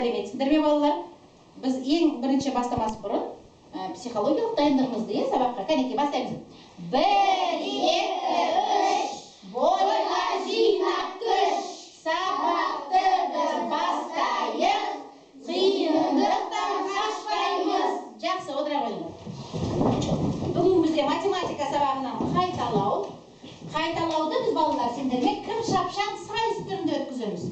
Сәлеметсіңдер ме балалар? Біз ең бірінші бастамас бұрын психологиялық дайындығымызды сабаққа кәнекей бастаймыз. 1, 2, 3 бойға жинап күш, сабақты біз бастайық, қиындықтан қашпаймыз. Жақсы, отыра қойыңыз. Бүгін бізде математика сабағынан қайталауды біз балалар сендермен кім шапшаң сайыс түрінде өткіземіз.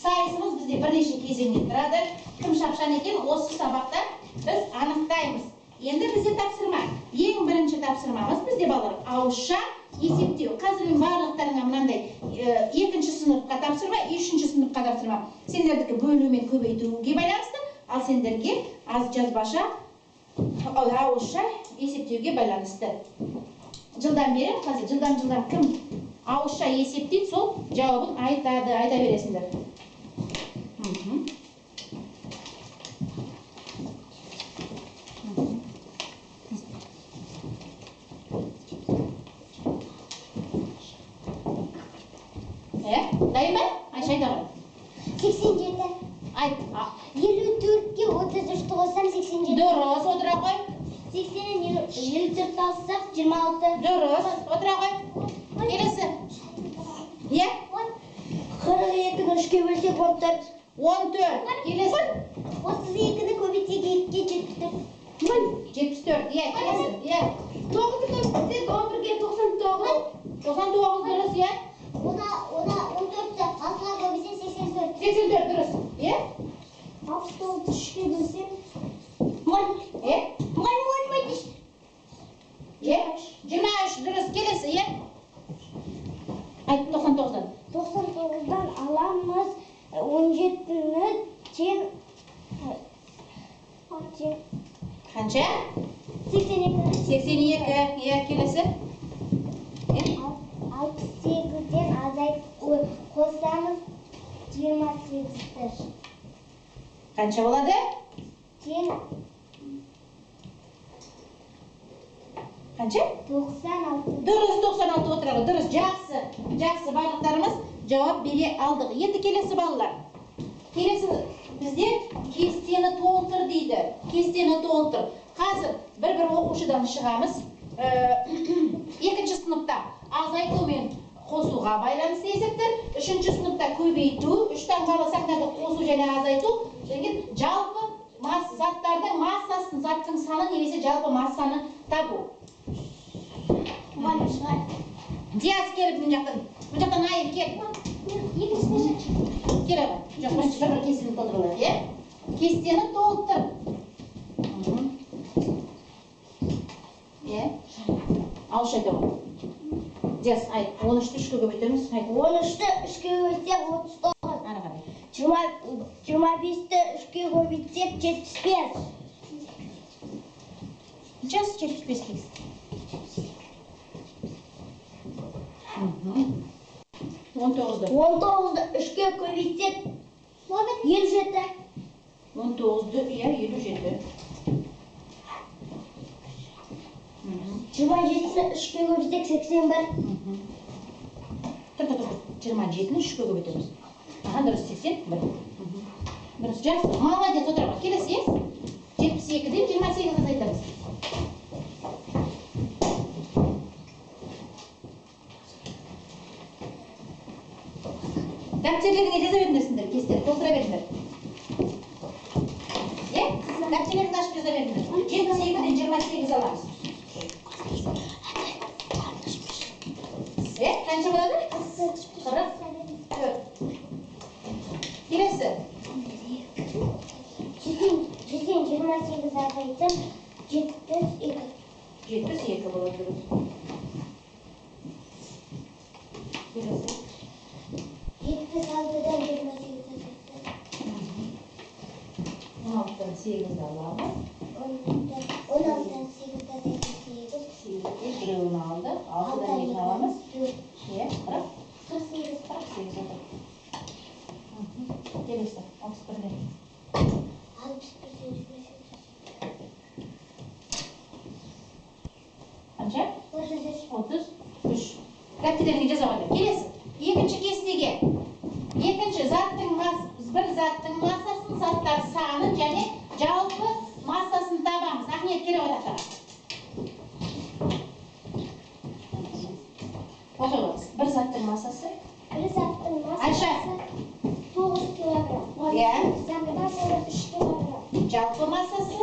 Сайысымыз бізде бірнеше кезеңнен тұрады. Кім шапшаң екен, осы сабақта біз анықтаймыз. Енді бізде тапсырма. Ең бірінші тапсырмамыз бізде балалар ауызша есептеу. Қазір барлықтарыңа мынандай 2-ші сыныпқа тапсырма, 3-ші сыныпқа тапсырма. Сендердікі бөлу мен көбейтуге байланысты, ал сендерге аз жазбаша ауызша есептеуге байланысты. Жылдан бері, қазір жылдан кім ауызша есептейді, сол жауабын айта бересіңдер. Дайын ба? Айша айта ғой. 87. Айт. 54-ке 33-ті қоссам 87. Дұрыс, отыра қой. 80-нен 54-ті алсақ 26. Дұрыс, отыра қой. Келесі. 42-ні 3-ке бөлсек 14. 14. Келесі. 32-ні көбейтсек 2-ке 74. 74. Келесі. 9-ні көбейтсек 11-ге 99. 99 дұрыс, Ona 14'te asla köbüse 84. 84 dürüst. 66 3'ke bölsem. Mol. Mol. 23 dürüst. Kelesi, Ayt 99'dan. 99'dan alamız 17'ni çen. Qancha? 82. 82. Kelesi. 68'den azayıp koysamız 28'dir. Qancha bo'ladi? Qancha? 96. Dürüst 96 o'tiradi. Dürüst. Жақсы baliqlarimiz javob bere aldık. Endi kelesi balalar. Kelesi bizde kesteni to'ldir deydi. Kesteni to'ldir. Hozir bir o'quvchidan chiqamiz. 2-chi sinfda azaytу мен қосуға байланысты есептер, 3-ші сыныпта көбейту, 3-тен қаласақтарды қосу және азайту, және жалпы заттардың массасын, заттың саны немесе жалпы массаны табу. Диас келіп мұн жақтан айып кел. Кел аға, жоқ, бір кестені толтырылады, Кестені толтыр. Ауызша айта ғой. Диас, айт, 13-ті 3-ке көбейтеміз. 13-ті 3-ке көбейтсек 39. Ары қарай. 25-ті 3-ке көбейтсек 75. Жас 75 кез. 19-ді. 19-ді 3-ке көбейтсек 57. 19-ді, 57. 27-ні 3-ке көбейтсек 81. Тұр. 27-ні 3-ке көбейтеміз. Дұрыс 81. Дұрыс, жақсы. Молодец, отырға. Келесі, 72-ден 28 азайтамыз. Дәптерлеріңе жаза беріңдерсіңдер, кестер, толтыра беріңдер. Дәптерлеріңді ашып жаза беріңдер. 72-ден 28 аламыз. Қанша болады? 44. Келесі. 28 азайтым 72. 72 болады дұрыс. Келесі. 76-дан 28 азайтым. 16-дан 8-ді аламыз. 16-дан 8-ді азайтым 8. 8-ді біреуін алды. 6-дан 2-ні аламыз. 48 отыр. Келесі, 61-ден. 61-ден 28. Қанша? 33. 33. Дәптерлеріңе жаза қойды. Келесі, екінші кестеге. Екінші заттың бір zаттың массасын, заттар санын және жалпы массасын табамыз. Ахмет, келе отақтаға. Оқыңыз. Bir заттың массасы? Bir zаттың Айша. массасы 9 килограмм. Иә. Заттар саны 3 килограмм. Жалпы массасы?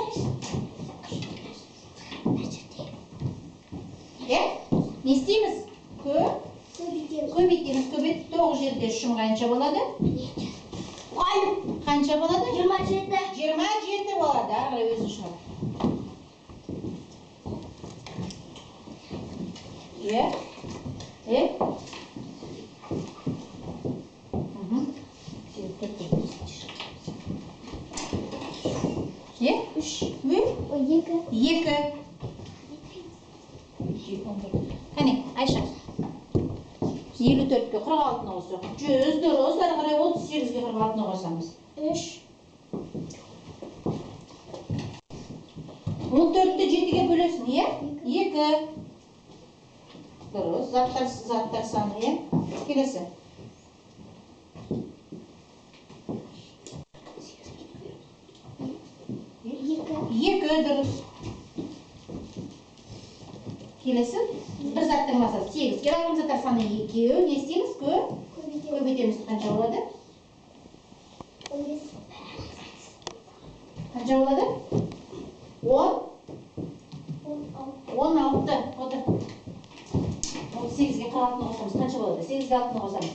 Иә? Не істейміз? Көбейтеміз. Көбейтіп 9 жерде 3 қанша болады? Қанша болады? 27. 27 болады. Ары өзі шығар. Иә? Иә? Иә? 3. 2. Қане, Айша. 54-ке 46-ны қосып. 100 дұрыс, ары қарай 38-ге 46-ны қосамыз. 3. 14-ті 7-ге бөлесің, иә? 2. Дұрыс, заттар саны, иә? Келесі. 2 дұрыс. Келесі. Bir заттың массасы 8. Келалым заттар саны 2. Не істейміз? Көбейтеміз. Қанша болады? 15. Қанша болады? 10. 16. Отыр. 38-ге 46-ны қосамыз. Қанша болады? 8-ге 6-ны қосамыз.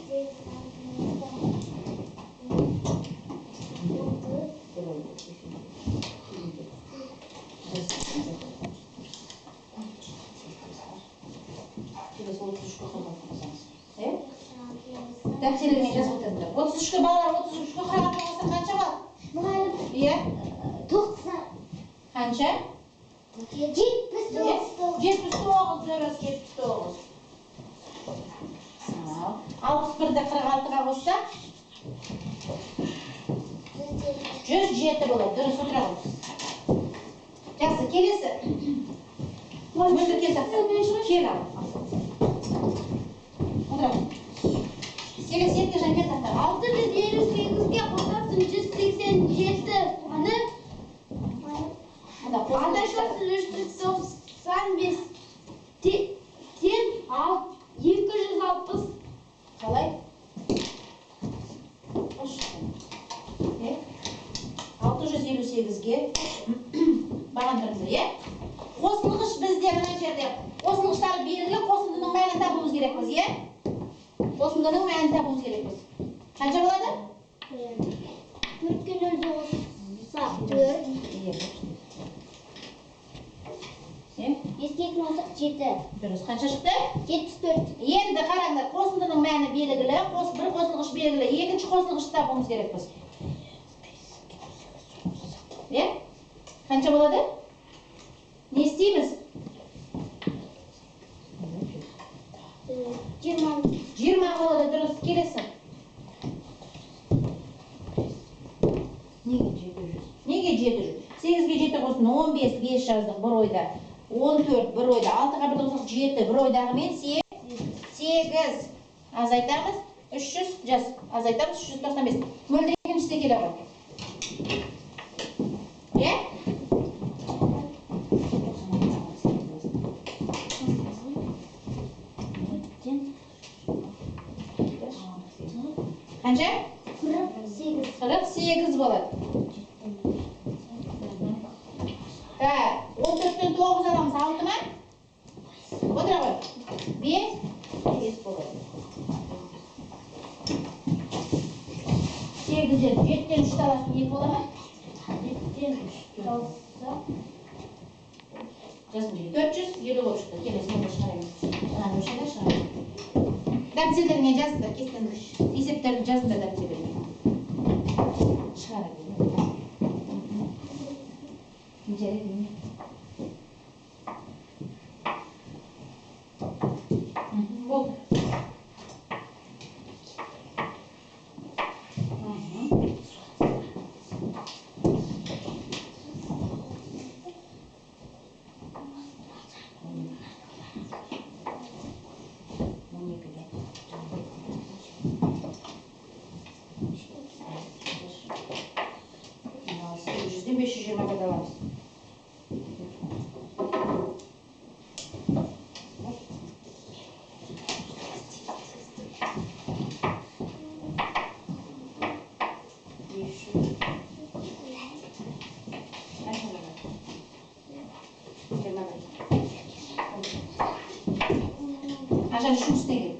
33-ке жазып отырыңдар. 33-ке балалар 33-ке 46-ны қоссақ қанша болады? Мұғалім. Иә? 90. Қанша? 79. 79 дұрыс, 79. 61-ді 46-ға қоссақ 107 болады. Дұрыс, отыра қойыңыз. Жақсы, келесі. Өзі кел тақса. Кел ал. Отыра қойыңыз. Келесі Еркежан кел тақта. 658-ге қосатын 187. Аны Андайшасы 395 тен 260. Қалай? 658-ге бағындырыңыздар, е? Қосылғыш бізде мына жерде қосылғыштары белгілі, қосындының мәнін табуымыз керекпіз, е? Қосындының мәнін табуымыз керекпіз. Қанша болады? 4-ке 0-ді қоссақ 4. 5-ке 2-ні қоссақ 7. Дұрыс, қанша шықты? 74. Енді қараңдар, қосындының мәні белгілі, бір қосылғыш белгілі, екінші қосылғышты табуымыз керекпіз. Е? Қанша болады? Не істейміз? 20 болады, дұрыс, келесі. Неге 700? 8-ге 7 қосын 15, 5 жаздық бір ойда. 14 бір ойда, 6-ға 1 қосақ 7 бір ойдағы мен 8. Азайтамыз, 300 жаз. Азайтамыз, 395. Мөлдір екіншісі келе ғой. Е? Қанша? 48. 48 болады. Так, 14-тен 9 аламыз 6 ма? Отыра ғой. 5 болады. 8-ден 7-тен 3 аласың 2 бола ма? 7-тен 3 алса жазым жүйі 450 болып шықты. Келесі мұнда шығарайын. Ананы өшеді шығарайын. Дәптердеріңе жазыңдар, кестендік есептерді жазыңдар дәптердеріңе. Шығарайын. Жарайды. Болды. 520 alamız. Aşağı şu üstüne gel.